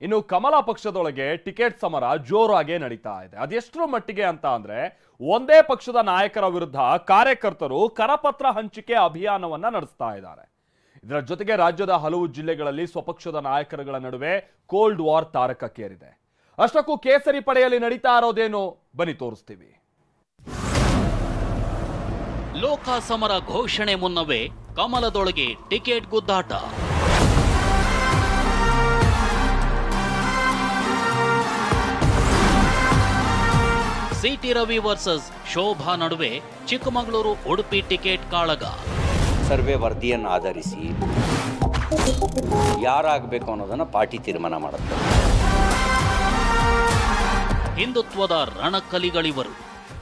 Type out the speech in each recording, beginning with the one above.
ಇನ್ನು ಕಮಲ ಪಕ್ಷದೊಳಗೆ ಟಿಕೆಟ್ ಸಮರ ಜೋರಾಗಿ ನಡೀತಾ ಇದೆ. ಅದೆಷ್ಟರ ಮಟ್ಟಿಗೆ ಅಂತ ಅಂದ್ರೆ ಒಂದೇ ಪಕ್ಷದ ನಾಯಕರ ವಿರುದ್ಧ ಕಾರ್ಯಕರ್ತರು ಕರಪತ್ರ ಹಂಚಿಕೆ ಅಭಿಯಾನವನ್ನ ನಡೆಸ್ತಾ ಇದ್ದಾರೆ. ಇದರ ಜೊತೆಗೆ ರಾಜ್ಯದ ಹಲವು ಜಿಲ್ಲೆಗಳಲ್ಲಿ ಸ್ವಪಕ್ಷದ ನಾಯಕರುಗಳ ನಡುವೆ ಕೋಲ್ಡ್ ವಾರ್ ತಾರಕಕ್ಕೇರಿದೆ. ಅಷ್ಟಕ್ಕೂ ಕೇಸರಿ ಪಡೆಯಲ್ಲಿ ನಡೀತಾ ಇರೋದೇನು ಬನ್ನಿ ತೋರಿಸ್ತೀವಿ. ಲೋಕ ಸಮರ ಘೋಷಣೆ ಮುನ್ನವೇ ಕಮಲದೊಳಗೆ ಟಿಕೆಟ್ ಗುದ್ದಾಟ. ಸಿಟಿ ರವಿ ವರ್ಸಸ್ ಶೋಭಾ ನಡುವೆ ಚಿಕ್ಕಮಗಳೂರು ಉಡುಪಿ ಟಿಕೆಟ್ ಕಾಳಗ. ಸರ್ವೆ ವರದಿಯನ್ನು ಆಧರಿಸಿ ಯಾರಾಗಬೇಕು ಅನ್ನೋದನ್ನ ಪಾರ್ಟಿ ತೀರ್ಮಾನ ಮಾಡುತ್ತೆ. ಹಿಂದುತ್ವದ ರಣಕಲಿಗಳಿವರು.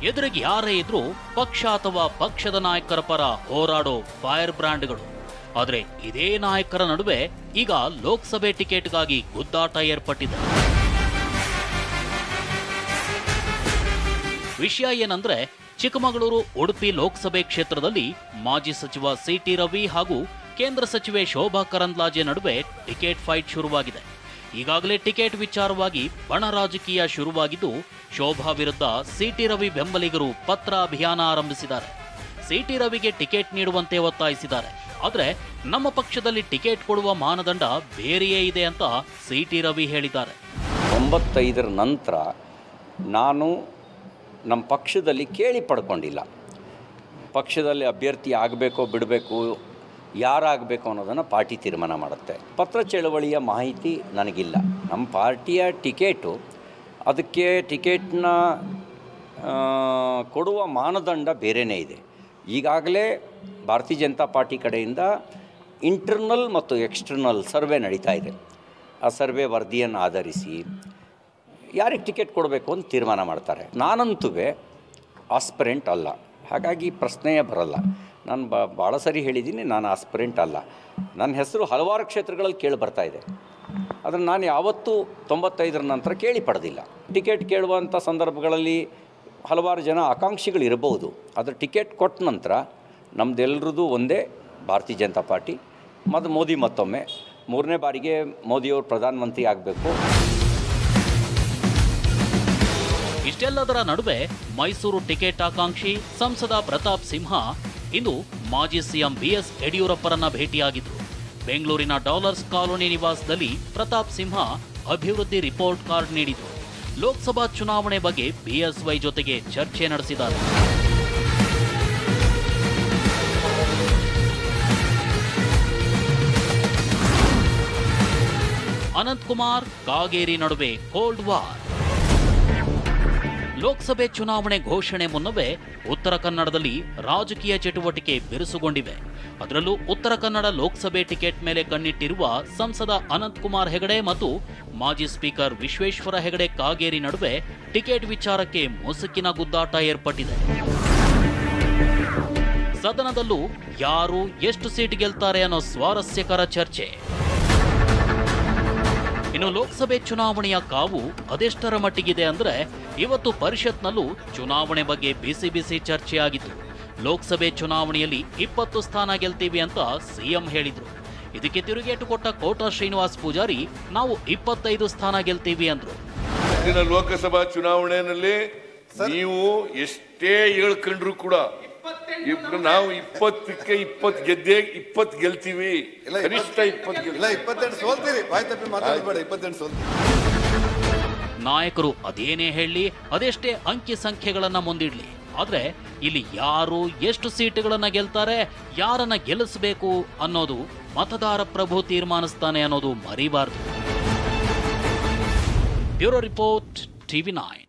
ಎದುರಿಗೆ ಯಾರೇ ಇದ್ರೂ ಪಕ್ಷ ಅಥವಾ ಪಕ್ಷದ ನಾಯಕರ ಪರ ಹೋರಾಡೋ ಫೈರ್ ಬ್ರ್ಯಾಂಡ್ಗಳು. ಆದರೆ ಇದೇ ನಾಯಕರ ನಡುವೆ ಈಗ ಲೋಕಸಭೆ ಟಿಕೆಟ್ಗಾಗಿ ಗುದ್ದಾಟ ಏರ್ಪಟ್ಟಿದೆ. ವಿಷಯ ಏನಂದ್ರೆ, ಚಿಕ್ಕಮಗಳೂರು ಉಡುಪಿ ಲೋಕಸಭೆ ಕ್ಷೇತ್ರದಲ್ಲಿ ಮಾಜಿ ಸಚಿವ ಸಿಟಿ ರವಿ ಹಾಗೂ ಕೇಂದ್ರ ಸಚಿವೆ ಶೋಭಾ ಕರಂದ್ಲಾಜೆ ನಡುವೆ ಟಿಕೆಟ್ ಫೈಟ್ ಶುರುವಾಗಿದೆ. ಈಗಾಗಲೇ ಟಿಕೆಟ್ ವಿಚಾರವಾಗಿ ಬಣ ರಾಜಕೀಯ ಶುರುವಾಗಿದ್ದು, ಶೋಭಾ ವಿರುದ್ಧ ಸಿಟಿ ರವಿ ಬೆಂಬಲಿಗರು ಪತ್ರ ಅಭಿಯಾನ ಆರಂಭಿಸಿದ್ದಾರೆ. ಸಿಟಿ ರವಿಗೆ ಟಿಕೆಟ್ ನೀಡುವಂತೆ ಒತ್ತಾಯಿಸಿದ್ದಾರೆ. ಆದರೆ ನಮ್ಮ ಪಕ್ಷದಲ್ಲಿ ಟಿಕೆಟ್ ಕೊಡುವ ಮಾನದಂಡ ಬೇರೆಯೇ ಇದೆ ಅಂತ ಸಿಟಿ ರವಿ ಹೇಳಿದ್ದಾರೆ. 95ರ ನಂತರ ನಾನು ನಮ್ಮ ಪಕ್ಷದಲ್ಲಿ ಕೇಳಿ ಪಡ್ಕೊಂಡಿಲ್ಲ. ಪಕ್ಷದಲ್ಲಿ ಅಭ್ಯರ್ಥಿ ಆಗಬೇಕೋ ಬಿಡಬೇಕು, ಯಾರಾಗಬೇಕು ಅನ್ನೋದನ್ನು ಪಾರ್ಟಿ ತೀರ್ಮಾನ ಮಾಡುತ್ತೆ. ಪತ್ರ ಚಳವಳಿಯ ಮಾಹಿತಿ ನನಗಿಲ್ಲ. ನಮ್ಮ ಪಾರ್ಟಿಯ ಟಿಕೆಟು, ಅದಕ್ಕೆ ಟಿಕೆಟ್ನ ಕೊಡುವ ಮಾನದಂಡ ಬೇರೆಯೇ ಇದೆ. ಈಗಾಗಲೇ ಭಾರತೀಯ ಜನತಾ ಪಾರ್ಟಿ ಕಡೆಯಿಂದ ಇಂಟರ್ನಲ್ ಮತ್ತು ಎಕ್ಸ್ಟರ್ನಲ್ ಸರ್ವೆ ನಡೀತಾ ಇದೆ. ಆ ಸರ್ವೆ ವರದಿಯನ್ನು ಆಧರಿಸಿ ಯಾರಿಗೆ ಟಿಕೆಟ್ ಕೊಡಬೇಕು ಅಂತ ತೀರ್ಮಾನ ಮಾಡ್ತಾರೆ. ನಾನಂತೂ ಆಸ್ಪಿರೆಂಟ್ ಅಲ್ಲ, ಹಾಗಾಗಿ ಪ್ರಶ್ನೆಯೇ ಬರಲ್ಲ. ನಾನು ಭಾಳ ಸರಿ ಹೇಳಿದ್ದೀನಿ, ನಾನು ಆಸ್ಪಿರೆಂಟ್ ಅಲ್ಲ. ನನ್ನ ಹೆಸರು ಹಲವಾರು ಕ್ಷೇತ್ರಗಳಲ್ಲಿ ಕೇಳಿ ಬರ್ತಾ ಇದೆ. ಅದನ್ನು ನಾನು ಯಾವತ್ತೂ 95ರ ನಂತರ ಕೇಳಿ ಪಡೆದಿಲ್ಲ. ಟಿಕೆಟ್ ಕೇಳುವಂಥ ಸಂದರ್ಭಗಳಲ್ಲಿ ಹಲವಾರು ಜನ ಆಕಾಂಕ್ಷಿಗಳಿರ್ಬೋದು. ಆದರೆ ಟಿಕೆಟ್ ಕೊಟ್ಟ ನಂತರ ನಮ್ಮದೆಲ್ಲರದು ಒಂದೇ ಭಾರತೀಯ ಜನತಾ ಪಾರ್ಟಿ. ಮತ್ತು ಮೋದಿ ಮತ್ತೊಮ್ಮೆ 3ನೇ ಬಾರಿಗೆ ಮೋದಿಯವರು ಪ್ರಧಾನಮಂತ್ರಿ ಆಗಬೇಕು. ಇಷ್ಟೆಲ್ಲದರ ನಡುವೆ ಮೈಸೂರು ಟಿಕೆಟ್ ಆಕಾಂಕ್ಷಿ ಸಂಸದ ಪ್ರತಾಪ್ ಸಿಂಹ ಇಂದು ಮಾಜಿ ಸಿಎಂ ಬಿಎಸ್ ಯಡಿಯೂರಪ್ಪರನ್ನ ಭೇಟಿಯಾಗಿದ್ರು. ಬೆಂಗಳೂರಿನ ಡಾಲರ್ಸ್ ಕಾಲೋನಿ ನಿವಾಸದಲ್ಲಿ ಪ್ರತಾಪ್ ಸಿಂಹ ಅಭಿವೃದ್ಧಿ ರಿಪೋರ್ಟ್ ಕಾರ್ಡ್ ನೀಡಿದ್ರು. ಲೋಕಸಭಾ ಚುನಾವಣೆ ಬಗ್ಗೆ ಬಿಎಸ್ವೈ ಜೊತೆಗೆ ಚರ್ಚೆ ನಡೆಸಿದ್ದಾರೆ. ಅನಂತಕುಮಾರ್ ಕಾಗೇರಿ ನಡುವೆ ಕೋಲ್ಡ್ ವಾರ್. ಲೋಕಸಭೆ ಚುನಾವಣೆ ಘೋಷಣೆ ಮುನ್ನವೇ ಉತ್ತರ ಕನ್ನಡದಲ್ಲಿ ರಾಜಕೀಯ ಚಟುವಟಿಕೆ ಬಿರುಸುಗೊಂಡಿವೆ. ಅದರಲ್ಲೂ ಉತ್ತರ ಕನ್ನಡ ಲೋಕಸಭೆ ಟಿಕೆಟ್ ಮೇಲೆ ಕಣ್ಣಿಟ್ಟಿರುವ ಸಂಸದ ಅನಂತಕುಮಾರ್ ಹೆಗಡೆ ಮತ್ತು ಮಾಜಿ ಸ್ಪೀಕರ್ ವಿಶ್ವೇಶ್ವರ ಹೆಗಡೆ ಕಾಗೇರಿ ನಡುವೆ ಟಿಕೆಟ್ ವಿಚಾರಕ್ಕೆ ಮುಸುಕಿನ ಗುದ್ದಾಟ ಏರ್ಪಟ್ಟಿದೆ. ಸದನದಲ್ಲೂ ಯಾರು ಎಷ್ಟು ಸೀಟ್ ಗೆಲ್ತಾರೆ ಅನ್ನೋ ಸ್ವಾರಸ್ಯಕರ ಚರ್ಚೆ. ಇನ್ನು ಲೋಕಸಭೆ ಚುನಾವಣೆಯ ಕಾವು ಅದೆಷ್ಟರ ಮಟ್ಟಿಗಿದೆ ಅಂದ್ರೆ, ಇವತ್ತು ಪರಿಷತ್ನಲ್ಲೂ ಚುನಾವಣೆ ಬಗ್ಗೆ ಬಿಸಿ ಬಿಸಿ ಚರ್ಚೆಯಾಗಿತ್ತು. ಲೋಕಸಭೆ ಚುನಾವಣೆಯಲ್ಲಿ 20 ಸ್ಥಾನ ಗೆಲ್ತೀವಿ ಅಂತ ಸಿಎಂ ಹೇಳಿದ್ರು. ಇದಕ್ಕೆ ತಿರುಗೇಟು ಕೊಟ್ಟ ಕೋಟಾ ಶ್ರೀನಿವಾಸ್ ಪೂಜಾರಿ ನಾವು 25 ಸ್ಥಾನ ಗೆಲ್ತೀವಿ ಅಂದ್ರು. ಲೋಕಸಭಾ ಚುನಾವಣೆಯಲ್ಲಿ ನೀವು ಎಷ್ಟೇ ಹೇಳ್ಕೊಂಡ್ರು ಕೂಡ ನಾವು 20ಕ್ಕೆ 20 ಗೆದ್ದೇ 20 ಗೆಲ್ತೀವಿ. ಕನಿಷ್ಠ 22 ಸೋಲ್ತೀರಿ. ಮಾತಾಡಬೇಡ, 22 ಸೋಲ್ತೀರಿ. ನಾಯಕರು ಅದೇನೇ ಹೇಳಲಿ, ಅದೆಷ್ಟೇ ಅಂಕಿ ಸಂಖ್ಯೆಗಳನ್ನ ಮುಂದಿಡ್ಲಿ, ಆದ್ರೆ ಇಲ್ಲಿ ಯಾರು ಎಷ್ಟು ಸೀಟುಗಳನ್ನ ಗೆಲ್ತಾರೆ, ಯಾರನ್ನ ಗೆಲ್ಲಿಸಬೇಕು ಅನ್ನೋದು ಮತದಾರ ಪ್ರಭು ತೀರ್ಮಾನಿಸ್ತಾನೆ ಅನ್ನೋದು ಮರಿಬಾರದು. Bureau report, TV9.